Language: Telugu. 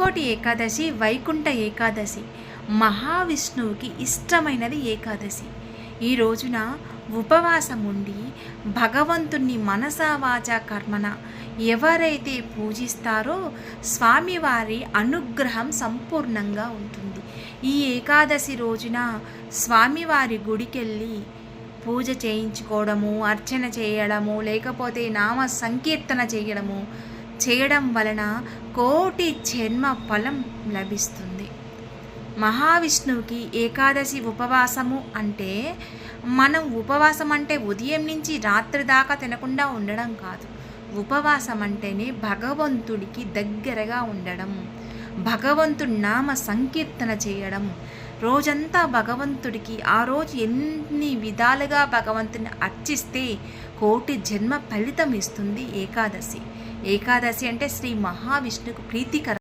ముక్కోటి ఏకాదశి వైకుంఠ ఏకాదశి. మహావిష్ణువుకి ఇష్టమైనది ఏకాదశి. ఈ రోజున ఉపవాసం ఉండి భగవంతుణ్ణి మనసా వాచా కర్మన ఎవరైతే పూజిస్తారో స్వామివారి అనుగ్రహం సంపూర్ణంగా ఉంటుంది. ఈ ఏకాదశి రోజున స్వామివారి గుడికెళ్ళి పూజ చేయించుకోవడము, అర్చన చేయడము, లేకపోతే నామ సంకీర్తన చేయడం వలన కోటి జన్మ ఫలం లభిస్తుంది. మహావిష్ణువుకి ఏకాదశి ఉపవాసము అంటే మనం ఉపవాసం అంటే ఉదయం నుంచి రాత్రి దాకా తినకుండా ఉండడం కాదు. ఉపవాసం అంటేనే భగవంతుడికి దగ్గరగా ఉండడం, భగవంతుడి నామ సంకీర్తన చేయడం, రోజంతా భగవంతుడికి ఆ రోజు ఎన్ని విధాలుగా భగవంతుని అర్చిస్తే కోటి జన్మ ఫలితం ఇస్తుంది ఏకాదశి. ఏకాదశి అంటే శ్రీ మహావిష్ణువుకు ప్రీతికరం.